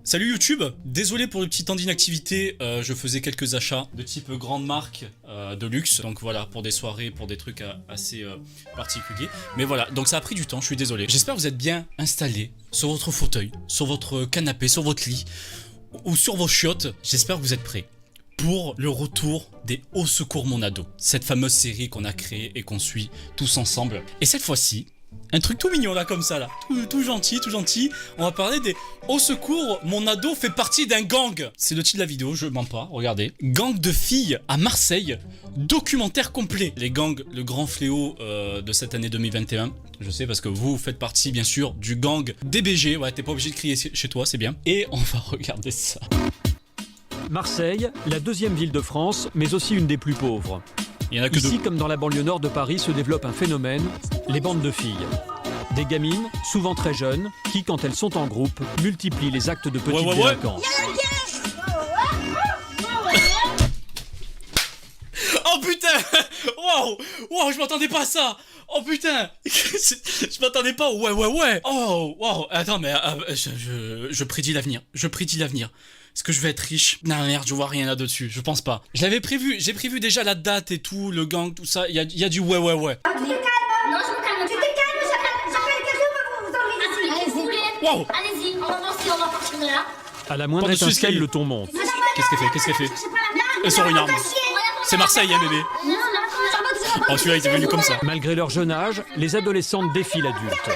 Salut YouTube, désolé pour le petit temps d'inactivité, je faisais quelques achats de type grande marque de luxe, donc voilà, pour des soirées, pour des trucs assez particuliers. Mais voilà, donc ça a pris du temps, je suis désolé. J'espère que vous êtes bien installés sur votre fauteuil, sur votre canapé, sur votre lit, ou sur vos chiottes. J'espère que vous êtes prêts pour le retour des Au Secours Mon Ado, cette fameuse série qu'on a créée et qu'on suit tous ensemble. Et cette fois-ci, un truc tout mignon là comme ça là, tout gentil, on va parler des Au Secours Mon Ado fait partie d'un gang. C'est le titre de la vidéo, je mens pas, regardez. Gang de filles à Marseille, documentaire complet. Les gangs, le grand fléau de cette année 2021. Je sais parce que vous faites partie bien sûr du gang DBG, ouais t'es pas obligé de crier chez toi, c'est bien. Et on va regarder ça. Marseille, la deuxième ville de France, mais aussi une des plus pauvres. Il y en a que Ici, deux. comme dans la banlieue nord de Paris, se développe un phénomène, les bandes de filles. Des gamines, souvent très jeunes, qui, quand elles sont en groupe, multiplient les actes de petite délinquance. Oh putain. Wow, je m'attendais pas à ça. Oh putain. Je m'attendais pas. Ouais. Oh, wow. Attends, mais je prédis l'avenir. Est-ce que je vais être riche? Non, merde, je vois rien là-dessus. Je pense pas. Je l'avais prévu. J'ai prévu déjà la date et tout, le gang, tout ça. Il y a du ouais. Tu te calmes. Non, je me calme. Tu te calmes, j'appelle quelqu'un pour vous enlever ici. Wow. Allez-y, on va danser, on va partir de là. À la moindre Porte-dessus, étincelle, escalier. le ton monte. Qu'est-ce qu'elle fait? Elle sort une arme. C'est Marseille, hein, bébé. Oh, celui-là, il est venu comme ça. Malgré leur jeune âge, les adolescentes défient l'adulte.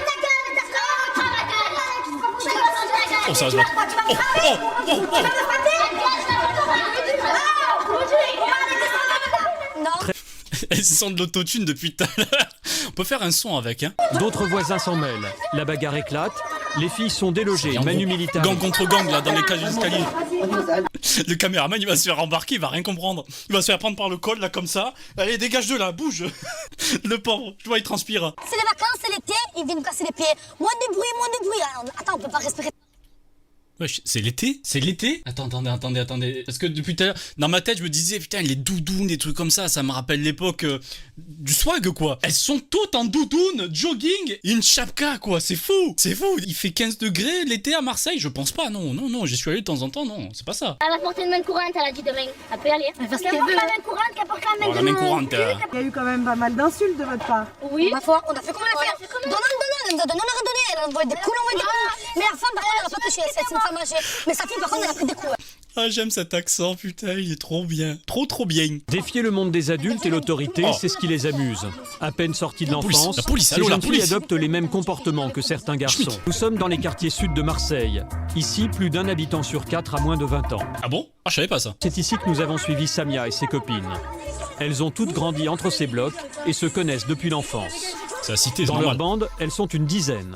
Oh, ça va se battre. Oh. Elles sont de l'autotune depuis tout à l'heure. On peut faire un son avec, hein. D'autres voisins s'en mêlent. La bagarre éclate. Les filles sont délogées, manu militari. Gang contre gang, là, dans les cages d'escalier. Le caméraman, il va se faire embarquer, il va rien comprendre. Il va se faire prendre par le col, là, comme ça. Allez, dégage de là, bouge. Le pauvre, je vois, il transpire. C'est les vacances, c'est l'été, ils viennent nous casser les pieds. Moins de bruit. Alors, attends, on peut pas respirer. Wesh, c'est l'été? C'est l'été? Attendez. Parce que depuis tout à l'heure, dans ma tête, je me disais, putain, les doudounes, des trucs comme ça me rappelle l'époque du swag, quoi. Elles sont toutes en doudoune, jogging, et une chapka, quoi. C'est fou. Il fait 15 degrés l'été à Marseille? Je pense pas, non. J'y suis allé de temps en temps, non. C'est pas ça. Elle va porter une main courante, elle a dit demain. Elle peut y aller. Elle Parce porte qu'elle veut. la main courante, qu'elle porte la main Oh, la main courante. Il y a eu quand même pas mal d'insultes de votre part. Oui. Ma foi, on a fait comment on a fait. Donnons, elle nous a donné, on a redonné. Elle a envoyé des coups, Mais la femme, par contre, elle a pas touché. C'est une femme âgée. Mais sa fille, par contre, elle a pris des coups. Ah, j'aime cet accent, putain, il est trop bien. Trop bien. Défier le monde des adultes et l'autorité, Oh. c'est ce qui les amuse. À peine sortis de La police, l'enfance, la police, ces allô, la jeunes filles police. adoptent les mêmes comportements que certains garçons. Schmitt. Nous sommes dans les quartiers sud de Marseille. Ici, plus d'un habitant sur 4 a moins de 20 ans. Ah bon? Ah, je savais pas ça. C'est ici que nous avons suivi Samia et ses copines. Elles ont toutes grandi entre ces blocs et se connaissent depuis l'enfance. C'est la cité, c'est Dans leur normal. bande, elles sont une dizaine.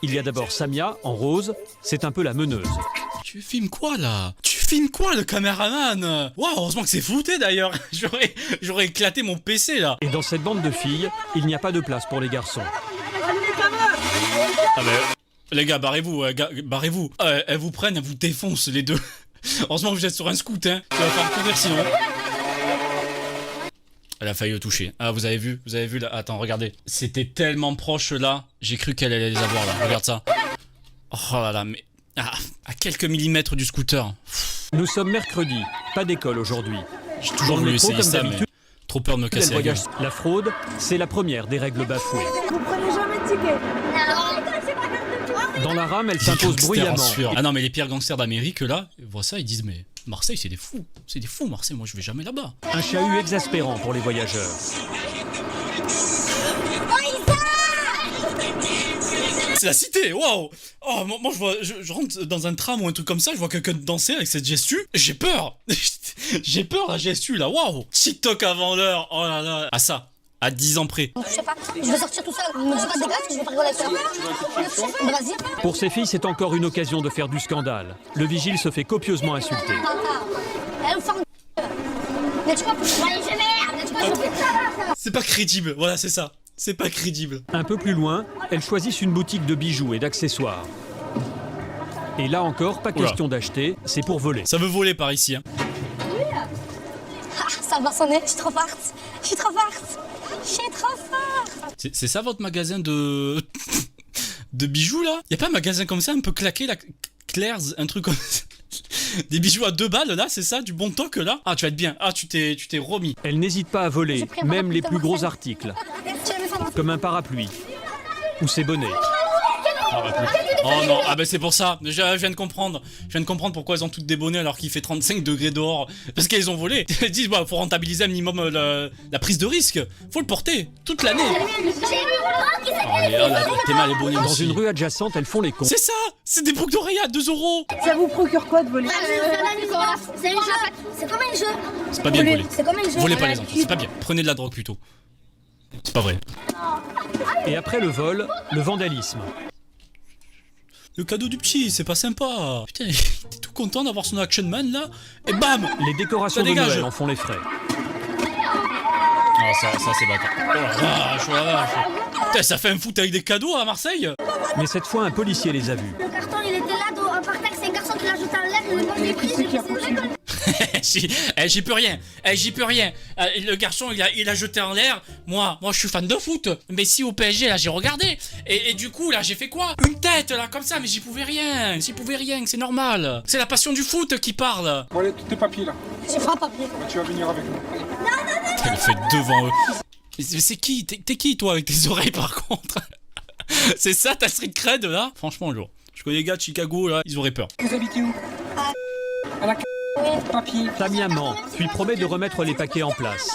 Il y a d'abord Samia, en rose, c'est un peu la meneuse. Tu filmes quoi là? Tu filmes quoi le caméraman? Waouh, heureusement que c'est flouté d'ailleurs. J'aurais éclaté mon PC là. Et dans cette bande de filles, il n'y a pas de place pour les garçons. Ah bah, les gars, barrez-vous, barrez-vous. Elles vous prennent, elles vous défoncent les deux. Heureusement que vous êtes sur un scoot, hein. Tu vas faire courir sinon. Elle a failli le toucher. Ah, vous avez vu là. Attends, regardez. C'était tellement proche là. J'ai cru qu'elle allait les avoir là. Regarde ça. Oh là là, mais à quelques millimètres du scooter. Nous sommes mercredi, pas d'école aujourd'hui. J'ai toujours Dans le voulu métro, essayer comme ça, mais d'habitude, trop peur de me Elle casser la gueule. voyage. La fraude, c'est la première des règles bafouées. Vous prenez jamais de ticket. Dans la rame, elle Les s'impose gangsters en bruyamment. sueur. Ah non, mais les pires gangsters d'Amérique là, ils voient ça, ils disent mais Marseille c'est des fous. C'est des fous Marseille, moi je vais jamais là-bas. Un chahut exaspérant pour les voyageurs. C'est la cité, waouh. Oh, moi je rentre dans un tram ou un truc comme ça, je vois quelqu'un danser avec cette gestu, j'ai peur. J'ai peur la gestu là, waouh. TikTok avant l'heure, oh là là. À ça, à 10 ans près. Je sais pas, je vais sortir tout seul. Me dis pas de dégâts, je vais pas rigoler avec toi. Vas-y. Pour ces filles, c'est encore une occasion de faire du scandale. Le vigile se fait copieusement insulter. Elle me forme. Mais tu vois, allez, je merde. C'est pas crédible, voilà c'est ça. C'est pas crédible. Un peu plus loin, elles choisissent une boutique de bijoux et d'accessoires. Et là encore, pas Oula. question d'acheter, c'est pour voler. Ça veut voler par ici, hein. Ah, ça va sonner, je suis trop forte. C'est ça votre magasin de bijoux là? Y a pas un magasin comme ça un peu claqué là? Claire's, un truc comme ça. Des bijoux à 2 balles là, c'est ça? Du bon toc là? Ah, tu vas être bien. Ah, tu t'es remis. Elle n'hésite pas à voler, même les plus gros articles, comme un parapluie ou ses bonnets. Oh non, ah bah c'est pour ça, je viens de comprendre. Je viens de comprendre pourquoi elles ont toutes des bonnets alors qu'il fait 35 degrés dehors. Parce qu'elles ont volé. Elles disent, bah, faut rentabiliser un minimum la prise de risque. Faut le porter, toute l'année. Oh, t'es mal les bonnets Dans aussi. une rue adjacente, elles font les cons. C'est ça, c'est des boucles d'oreilles à 2 €. Ça vous procure quoi de voler? C'est un jeu. C'est comme un jeu. C'est pas bien de voler. C'est comme un jeu. Volez pas les enfants, c'est pas bien. Prenez de la drogue plutôt. C'est pas vrai. Et après le vol, le vandalisme. Le cadeau du petit, c'est pas sympa. Putain, t'es tout content d'avoir son Action Man là. Et bam! Les décorations Ça de dégage. Noël en font les frais. Ah, ça c'est bâtard. Oh la vache, oh la vache. Putain, ça fait un foot avec des cadeaux à Marseille. Mais cette fois, un policier les a vus. Le carton, il était là, par terre, c'est un garçon qui l'a jeté en l'air, il l'a pas pris, J'y peux rien. J'y peux rien. Le garçon, il a jeté en l'air. Moi, je suis fan de foot. Mais si au PSG, là, j'ai regardé. Et du coup, là, j'ai fait quoi? Une tête, là, comme ça. Mais j'y pouvais rien. C'est normal. C'est la passion du foot qui parle. Voilà tous tes papiers là. J'ai pas un papier. Tu vas venir avec nous. Elle fait devant eux. Mais c'est qui? T'es qui, toi, avec tes oreilles, par contre? C'est ça, ta street cred, là? Franchement, jour. Je connais les gars de Chicago, là, ils auraient peur. Vous habitez où? À la papier. Tamia ment, puis promet de remettre les paquets en place.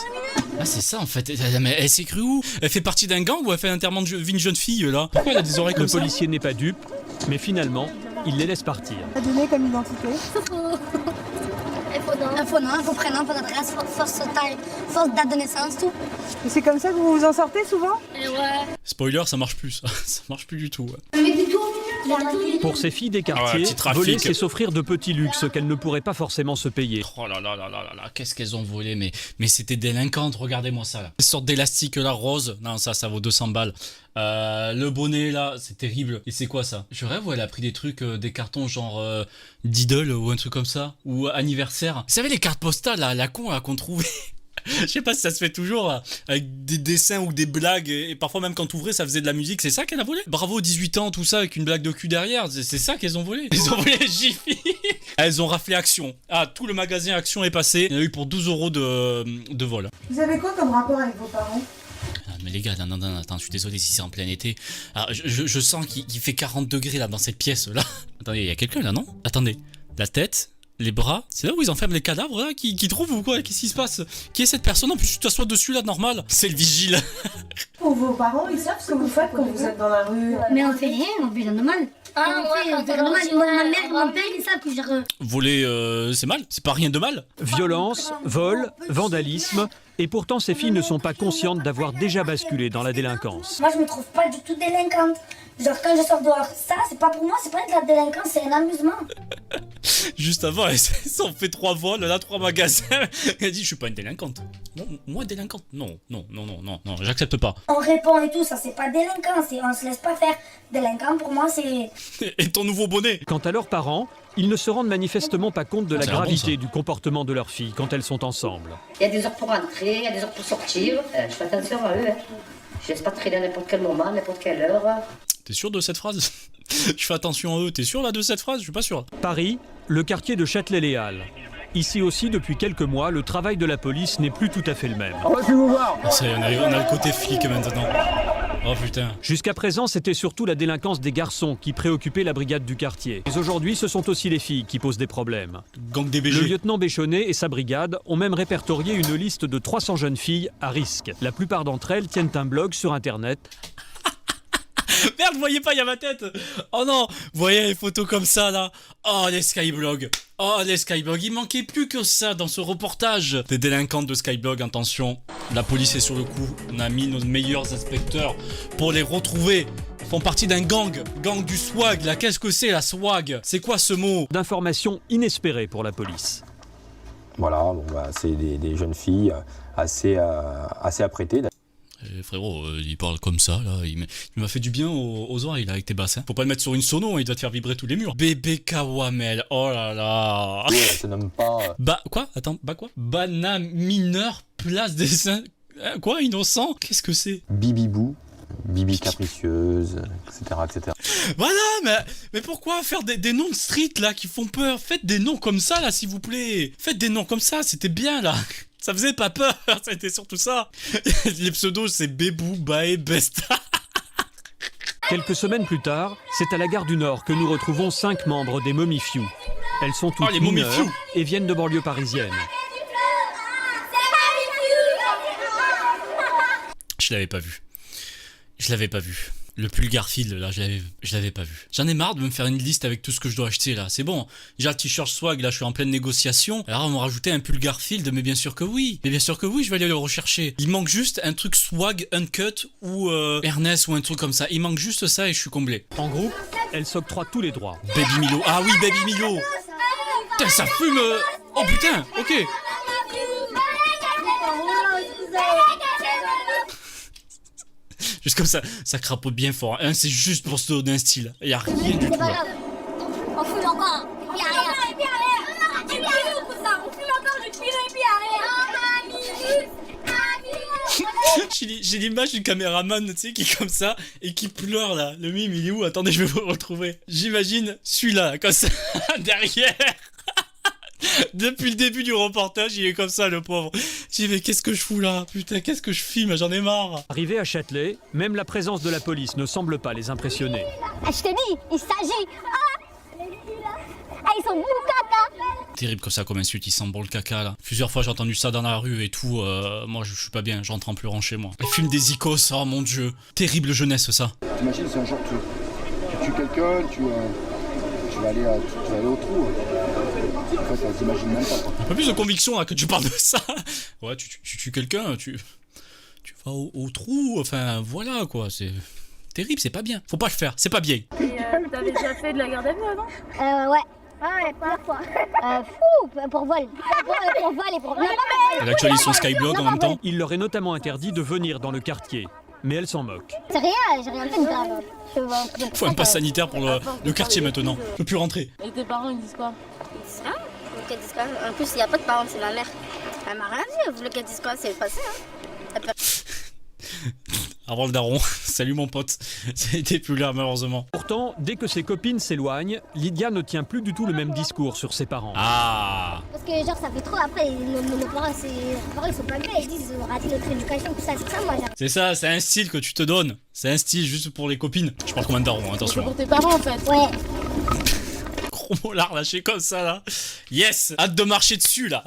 Ah, c'est ça, en fait. Mais elle s'est crue où? Elle fait partie d'un gang ou elle fait l'enterrement de vie une jeune fille, là? Pourquoi elle a des oreilles Le comme ça? policier n'est pas dupe, mais finalement, il les laisse partir. À donner comme identité? Un faux nom, un faux prénom, un faux adresse, fausse taille, fausse date de naissance, tout. Et c'est comme ça que vous vous en sortez souvent? Et ouais. Spoiler, ça marche plus, ça. Ça marche plus du tout. Ouais. Mais du tout. Pour ces filles des Ah ouais, quartiers, petit trafic. voler, c'est s'offrir de petits luxes qu'elles ne pourraient pas forcément se payer. Oh là là là là là là, qu'est-ce qu'elles ont volé, mais c'était délinquantes, regardez-moi ça là. Cette sorte d'élastique là, rose, non ça vaut 200 balles. Le bonnet là, c'est terrible. Et c'est quoi ça? Je rêve où elle a pris des trucs, des cartons genre Diddle ou un truc comme ça, ou anniversaire. Vous savez les cartes postales là, la con là qu'on trouvait. Je sais pas si ça se fait toujours là, avec des dessins ou des blagues et parfois même quand t'ouvrais ça faisait de la musique, c'est ça qu'elle a volé? Bravo 18 ans tout ça avec une blague de cul derrière, c'est ça qu'elles ont volé? Ils ont volé Jiffy. Elles ont raflé Action. Ah, tout le magasin Action est passé. Il y en a eu pour 12 € de vol. Vous avez quoi comme rapport avec vos parents? Ah, mais les gars, non, attends, je suis désolé si c'est en plein été. Alors, je sens qu'il fait 40 degrés là dans cette pièce là. Attendez, il y a quelqu'un là, non? Attendez, la tête, les bras, c'est là où ils enferment les cadavres là, qui trouvent ou quoi? Qu'est-ce qui se passe? Qui est cette personne? En plus, tu t'assois dessus là, normal. C'est le vigile. Pour vos parents, ils savent ce que vous faites quand vous êtes dans la rue? Mais on fait rien, on fait normal. Ah ouais, on fait normal. Ma mère, mon père, ils savent que j'ai... Voler, c'est mal? C'est pas rien de mal? Violence, vol, vandalisme, et pourtant ces filles ne sont pas conscientes d'avoir déjà basculé dans la délinquance. Moi, je me trouve pas du tout délinquante. Genre, quand je sors dehors, ça, c'est pas pour moi, c'est pas de la délinquance, c'est un amusement. Juste avant, elle s'en fait 3 vols, là, 3 magasins. Elle dit, je suis pas une délinquante. Non, moi, délinquante? Non, j'accepte pas. On répond et tout, ça, c'est pas délinquant, on se laisse pas faire. Délinquant, pour moi, c'est... Et ton nouveau bonnet? Quant à leurs parents, ils ne se rendent manifestement pas compte de la C'est un bon, gravité ça. du comportement de leurs filles quand elles sont ensemble. Il y a des heures pour entrer, il y a des heures pour sortir. Je fais attention à eux. Hein. Je laisse pas traîner à n'importe quel moment, n'importe quelle heure. T'es sûr de cette phrase? Je fais attention à eux, t'es sûr là de cette phrase? Je suis pas sûr. Paris, le quartier de Châtelet-Les Halles. Ici aussi, depuis quelques mois, le travail de la police n'est plus tout à fait le même. Ça y est, on a le côté flic maintenant. Oh putain. Jusqu'à présent, c'était surtout la délinquance des garçons qui préoccupait la brigade du quartier. Mais aujourd'hui, ce sont aussi les filles qui posent des problèmes. Gang des BG. Le lieutenant Béchonnet et sa brigade ont même répertorié une liste de 300 jeunes filles à risque. La plupart d'entre elles tiennent un blog sur Internet. Merde, vous voyez pas, il y a ma tête. Oh non, vous voyez les photos comme ça là. Oh les Skyblogs. Oh les Skyblogs, il manquait plus que ça dans ce reportage. Des délinquantes de Skyblog, attention. La police est sur le coup. On a mis nos meilleurs inspecteurs pour les retrouver. Ils font partie d'un gang du swag là. Qu'est-ce que c'est la swag? C'est quoi ce mot? D'informations inespérées pour la police. Voilà, bon, bah, c'est des jeunes filles assez apprêtées. Frérot, il parle comme ça là, il m'a fait du bien aux oreilles là avec tes bassins. Faut pas le mettre sur une sono, il doit te faire vibrer tous les murs. Bébé Kawamel, oh là là. Ça se nomme pas... Quoi? Attends, quoi? Bana mineur, place des saints... Quoi, innocent? Qu'est-ce que c'est? Bibibou, Bibi capricieuse, etc. etc. Voilà, mais pourquoi faire des noms de street là qui font peur? Faites des noms comme ça là, s'il vous plaît. Faites des noms comme ça, c'était bien là. Ça faisait pas peur, c'était surtout ça. Les pseudos, c'est Bébou, Bae, Besta. Quelques semaines plus tard, c'est à la gare du Nord que nous retrouvons 5 membres des Mommy Few. Elles sont toutes les Mommy mineures Few et viennent de banlieue parisienne. Je l'avais pas vu. Je l'avais pas vu. Le pull Garfield, là, je l'avais pas vu. J'en ai marre de me faire une liste avec tout ce que je dois acheter, là. C'est bon. Déjà, le t-shirt swag, là, je suis en pleine négociation. Alors, on m'a rajouté un pull Garfield, mais bien sûr que oui. Mais bien sûr que oui, je vais aller le rechercher. Il manque juste un truc swag uncut ou Ernest ou un truc comme ça. Il manque juste ça et je suis comblé. En groupe, elles s'octroient tous les droits. Baby Milo. Ah oui, Baby Milo. Putain, ça fume. Oh putain, ok. Juste comme ça crapote bien fort. Hein, c'est juste pour se donner un style. Il y a rien du tout là. On fume encore. Et puis rien. Et puis rien. On fume encore, je tire et puis rien. J'ai l'image du caméraman, tu sais, qui est comme ça et qui pleure là. Le mime, il est où? Attendez, je vais vous le retrouver. J'imagine celui-là, comme ça, derrière. Depuis le début du reportage, il est comme ça, le pauvre. Je dis, mais qu'est-ce que je fous là? Putain, qu'est-ce que je filme? J'en ai marre. Arrivés à Châtelet, même la présence de la police ne semble pas les impressionner. Ah, je te dis, il s'agit. Ah, ils sont bons caca. Terrible comme ça, comme insulte, il sent bon le caca là. Plusieurs fois j'ai entendu ça dans la rue et tout. Moi je suis pas bien, j'entre en pleurant chez moi. Il fume des icos, oh mon dieu. Terrible jeunesse ça. T'imagines, c'est un jour tu tues quelqu'un, tu vas aller au trou. En fait, t'imagines même pas. Un peu plus de conviction là que tu parles de ça. Ouais, tu tues quelqu'un, tu vas au trou, enfin voilà quoi, c'est terrible, c'est pas bien. Faut pas le faire, c'est pas bien. Et t'avais déjà fait de la garde à vue avant? Ouais. Ah ouais, pas fois. Pour vol. Pour vol et pour... Elle actualise son Skyblog en même temps. Il leur est notamment interdit de venir dans le quartier. Mais elle s'en moque. C'est rien, j'ai rien fait de grave. Faut un pass sanitaire pour le quartier maintenant. Je peux plus rentrer. Et tes parents ils disent quoi? Ils disent rien. Vous voulez qu'elle dise quoi? En plus, il n'y a pas de parents, c'est ma mère. Elle m'a rien dit. Vous voulez qu'elle dise quoi? C'est passé, hein. Avant le daron, salut mon pote, c'était plus là malheureusement. Pourtant, dès que ses copines s'éloignent, Lydia ne tient plus du tout le même discours sur ses parents. Ah. Parce que genre ça fait trop, après nos parents, ils sont pas bien, ils disent ils ont raté notre éducation, tout ça, c'est ça moi. C'est ça, c'est un style que tu te donnes. C'est un style juste pour les copines. Je parle comme un daron, attention. C'est pour tes parents en fait. Ouais. Gros mollard lâché comme ça là. Yes, hâte de marcher dessus là.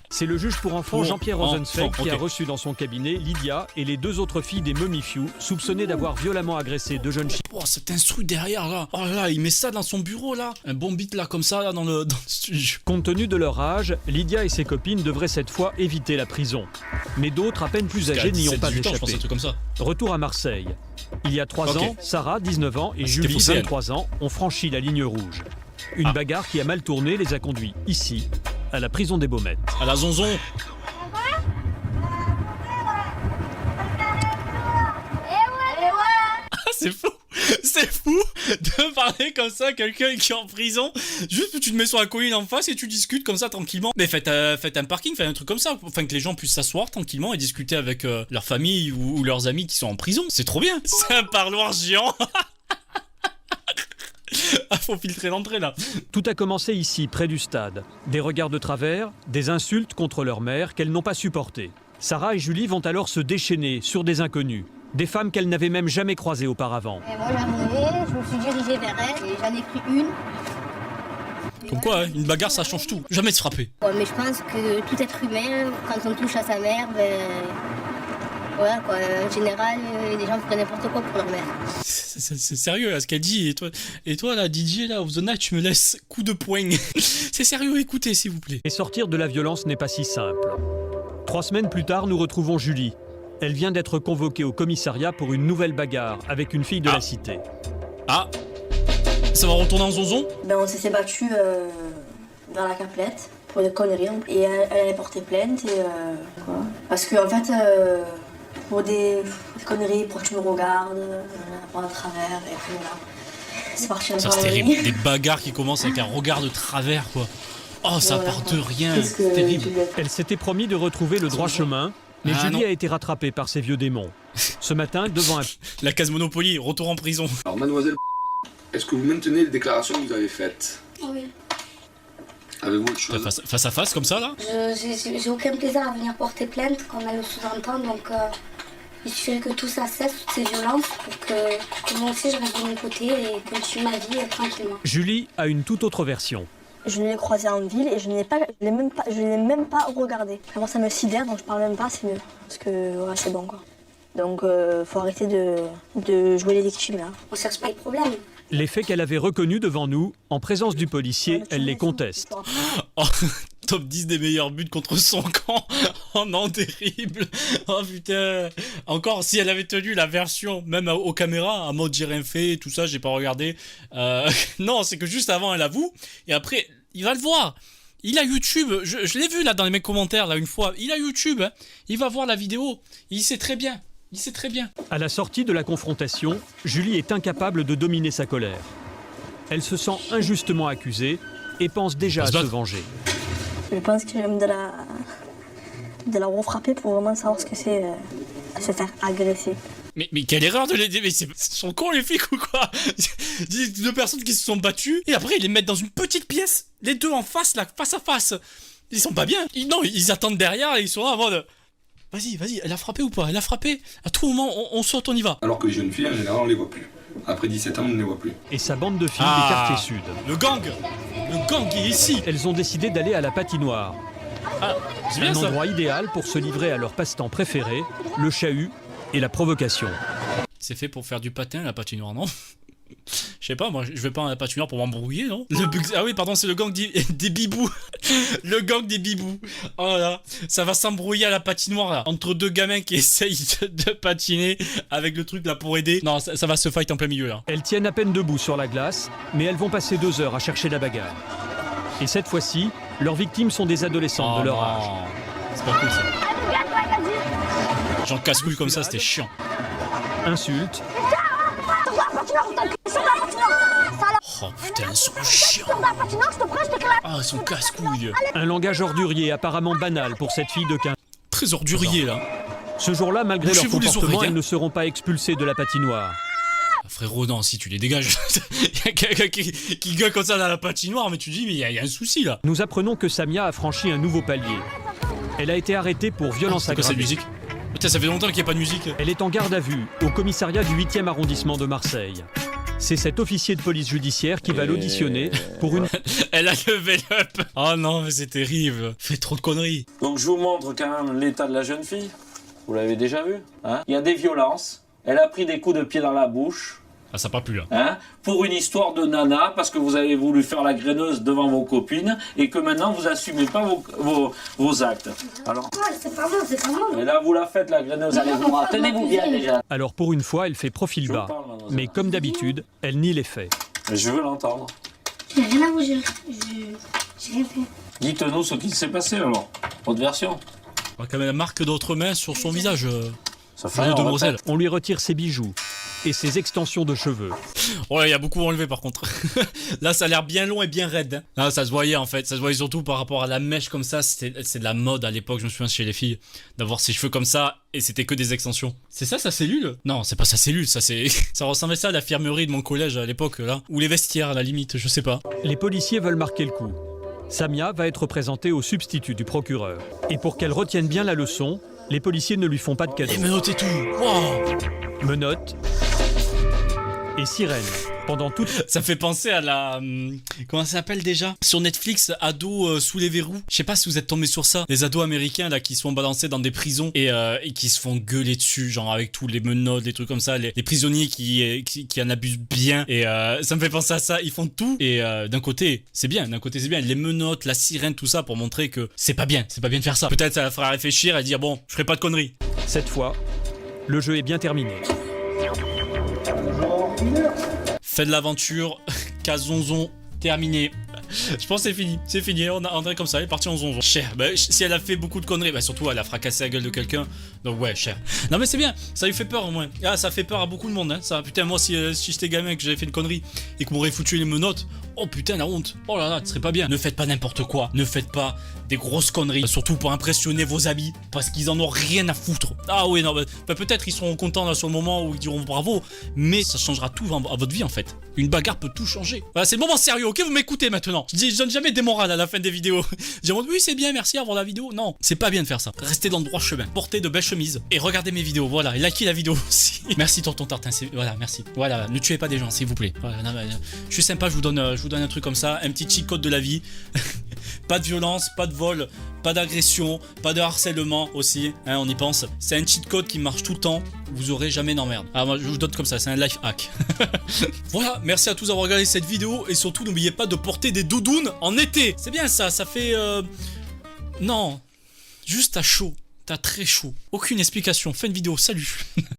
C'est le juge pour enfants Jean-Pierre Rosenzweig qui a ok. reçu dans son cabinet Lydia et les 2 autres filles des Mommy Few, soupçonnées d'avoir violemment agressé 2 jeunes filles. Oh, cet instru derrière là. Oh là là, il met ça dans son bureau là. Un bon beat là comme ça là dans le studio. Compte tenu de leur âge, Lydia et ses copines devraient cette fois éviter la prison. Mais d'autres, à peine plus âgées, n'y ont pas je pense un échappé. truc comme ça. Retour à Marseille. Il y a 3 Ok. ans, Sarah, 19 ans, et C'était Julie, lycéenne. 23 ans, ont franchi la ligne rouge. Une bagarre qui a mal tourné les a conduits ici, à la prison des Baumettes. À la zonzon. C'est fou. C'est fou de parler comme ça à quelqu'un qui est en prison. Juste que tu te mets sur la colline en face et tu discutes comme ça tranquillement. Mais faites un parking, faites un truc comme ça. Afin que les gens puissent s'asseoir tranquillement et discuter avec leur famille ou leurs amis qui sont en prison. C'est trop bien. C'est un parloir géant. Ah, faut filtrer l'entrée là. Tout a commencé ici, près du stade. Des regards de travers, des insultes contre leur mère qu'elles n'ont pas supportées. Sarah et Julie vont alors se déchaîner sur des inconnus. Des femmes qu'elles n'avaient même jamais croisées auparavant. Et moi j'arrivais, je me suis dirigée vers elle et j'en ai pris une. Comme quoi, hein, une bagarre ça change tout. Jamais se frapper. Ouais, mais je pense que tout être humain, quand on touche à sa mère, ben... Voilà quoi, en général, les gens font n'importe quoi pour leur mère. C'est sérieux là ce qu'elle dit. Et toi là, DJ là, of the night, tu me laisses coup de poing. C'est sérieux, écoutez s'il vous plaît. Et sortir de la violence n'est pas si simple. 3 semaines plus tard, nous retrouvons Julie. Elle vient d'être convoquée au commissariat pour une nouvelle bagarre avec une fille de la cité. Ah, ça va retourner en zonzon? Ben on s'est battu dans la caplette pour des conneries et elle a porté plainte et quoi. Parce que en fait pour des conneries, pour que tu me regardes, par à travers et puis voilà. C'est parti en Ça c'est terrible, des bagarres qui commencent avec un regard de travers quoi. Oh ça part de rien, c'est terrible. Elle s'était promis de retrouver le droit chemin Mais Ah, Julie non. a été rattrapée par ses vieux démons. Ce matin, devant un... La case Monopoly, retour en prison. Alors mademoiselle, est-ce que vous maintenez les déclarations que vous avez faites? Oui. Avez-vous autre chose? Face à face comme ça là? J'ai aucun plaisir à venir porter plainte, comme elle le sous-entend, donc il suffirait que tout ça cesse, toutes ces violences, pour que moi aussi je reste de mon côté et continue ma vie tranquillement. Julie a une toute autre version. Je l'ai croisé en ville et je ne l'ai même pas regardé. Vraiment, ça me sidère, donc je parle même pas, c'est mieux. Parce que voilà, c'est bon quoi. Donc faut arrêter de jouer les victimes là. On cherche pas les problèmes. Les faits qu'elle avait reconnus devant nous, en présence du policier, elle les conteste. Oh, top 10 des meilleurs buts contre son camp. Oh non, terrible. Oh putain. Encore, si elle avait tenu la version, même aux caméras, à mode j'ai rien fait, tout ça, j'ai pas regardé. Non, c'est que juste avant, elle avoue. Et après, il va le voir. Il a YouTube. Je l'ai vu là dans les commentaires, là, une fois. Il a YouTube. Hein. Il va voir la vidéo. Il sait très bien. Il sait très bien. À la sortie de la confrontation, Julie est incapable de dominer sa colère. Elle se sent injustement accusée et pense déjà à se venger. Je pense que j'aime de la refrapper pour vraiment savoir ce que c'est se faire agresser. Mais quelle erreur de l'aider. Mais sont cons les flics ou quoi? Deux personnes qui se sont battues et après ils les mettent dans une petite pièce, les deux en face là, face à face. Ils sont pas bien. Non, ils attendent derrière et ils sont là en mode vas-y, elle a frappé ou pas? Elle a frappé. À tout moment, on saute, on y va. Alors que les jeunes filles, en général, on les voit plus. Après 17 ans, on ne les voit plus. Et sa bande de filles des quartiers sud. Le gang est ici. Elles ont décidé d'aller à la patinoire. Ah, c'est bien un ça. endroit idéal pour se livrer à leur passe-temps préféré, le chahut et la provocation. C'est fait pour faire du patin, la patinoire, non? Je sais pas, moi je vais pas à la patinoire pour m'embrouiller, non? Ah oui, pardon, c'est le gang des bibous. Le gang des bibous. Oh là, ça va s'embrouiller à la patinoire là, entre deux gamins qui essayent de patiner avec le truc là pour aider. Non, ça va se fight en plein milieu là. Elles tiennent à peine debout sur la glace, mais elles vont passer 2 heures à chercher la bagarre. Et cette fois-ci, leurs victimes sont des adolescentes de leur âge. C'est pas cool ça. Genre casse-couille comme ça, c'était chiant. Insultes. Oh putain, ils sont chiants. Ah, ils sont casse-couilles. Un langage ordurier apparemment banal pour cette fille de 15 ans. Très ordurier là. Ce jour-là, malgré leur Bouchez-vous les comportement, oreilles, hein. elles ne seront pas expulsées de la patinoire. Frérot, non, si tu les dégages. Il y a quelqu'un qui gueule comme ça dans la patinoire, mais tu dis, mais il y a un souci là. Nous apprenons que Samia a franchi un nouveau palier. Elle a été arrêtée pour violence C'est quoi cette aggravée. musique? Putain, ça fait longtemps qu'il n'y a pas de musique. Elle est en garde à vue au commissariat du 8e arrondissement de Marseille. C'est cet officier de police judiciaire qui va l'auditionner pour une... Elle a level up. Oh non, mais c'est terrible. Fait trop de conneries. Donc je vous montre quand même l'état de la jeune fille. Vous l'avez déjà vu, hein? Il y a des violences. Elle a pris des coups de pied dans la bouche. Ah, ça part plus là. Hein? Pour une histoire de nana, parce que vous avez voulu faire la graineuse devant vos copines et que maintenant vous assumez pas vos actes. Alors, C'est pas moi, c'est pas moi. et là vous la faites la graineuse, allez vous tenez-vous bien déjà. Alors pour une fois, elle fait profil Je vous bas. parle, mademoiselle. Mais comme d'habitude, elle nie les faits. Je veux l'entendre. J'ai rien à vous dire. J'ai rien fait. Dites-nous ce qui s'est passé alors. Votre version. On a quand même la marque d'autres mains sur son visage. Ça Jeune demoiselle. On lui retire ses bijoux et ses extensions de cheveux. Oh là, il y a beaucoup enlevé par contre. Là, ça a l'air bien long et bien raide. Hein. Là, ça se voyait en fait. Ça se voyait surtout par rapport à la mèche comme ça. C'est de la mode à l'époque, je me souviens chez les filles, d'avoir ses cheveux comme ça et c'était que des extensions. C'est ça sa cellule? Non, c'est pas sa cellule, ça c'est. Ça ressemblait ça à l'infirmerie de mon collège à l'époque là. Ou les vestiaires à la limite, je sais pas. Les policiers veulent marquer le coup. Samia va être présentée au substitut du procureur. Et pour qu'elle retienne bien la leçon, les policiers ne lui font pas de cadeau. Les menottes et tout. Wow. Menottes et sirène. Pendant toute... Ça fait penser à la... comment ça s'appelle déjà? Sur Netflix, ados sous les verrous. Je sais pas si vous êtes tombés sur ça. Les ados américains là qui se font balancer dans des prisons et qui se font gueuler dessus, genre avec tous les menottes, les trucs comme ça. Les prisonniers qui en abusent bien. Et ça me fait penser à ça. Ils font tout. Et d'un côté, c'est bien. D'un côté, c'est bien. Les menottes, la sirène, tout ça pour montrer que c'est pas bien. C'est pas bien de faire ça. Peut-être ça la fera réfléchir et dire bon, je ferai pas de conneries. Cette fois, le jeu est bien terminé. Fait de l'aventure, Casonzon, terminé. Je pense que c'est fini, on est comme ça, elle est partie en zonzon. Cher, bah, si elle a fait beaucoup de conneries, bah surtout elle a fracassé la gueule de quelqu'un, donc ouais, cher. Non mais c'est bien, ça lui fait peur au moins. Ah, ça fait peur à beaucoup de monde, hein. Ça, putain, moi si j'étais gamin et que j'avais fait une connerie et qu'on m'aurait foutu les menottes, oh putain la honte, oh là là, ce serait pas bien. Ne faites pas n'importe quoi, ne faites pas des grosses conneries, surtout pour impressionner vos amis, parce qu'ils en ont rien à foutre. Ah oui, non, bah, peut-être ils seront contents là sur le moment où ils diront bravo, mais ça changera tout à votre vie en fait. Une bagarre peut tout changer. Voilà, c'est le moment sérieux, ok, vous m'écoutez maintenant. Je donne jamais des morales à la fin des vidéos. Je dis oui, c'est bien, merci, avant la vidéo. Non, c'est pas bien de faire ça. Restez dans le droit chemin, portez de belles chemises et regardez mes vidéos, voilà, et likez la vidéo aussi. Merci tonton Tartin, voilà, merci. Voilà, ne tuez pas des gens, s'il vous plaît. Voilà, non, je suis sympa, je vous donne un truc comme ça, un petit cheat code de la vie. Pas de violence, pas de vol, pas d'agression, pas de harcèlement aussi, hein, on y pense. C'est un cheat code qui marche tout le temps, vous aurez jamais d'emmerde. Ah, moi je vous donne comme ça, c'est un life hack. Voilà, merci à tous d'avoir regardé cette vidéo et surtout n'oubliez pas de porter des doudounes en été. C'est bien ça, ça fait... Non, juste t'as chaud, t'as très chaud. Aucune explication, fin de vidéo, salut.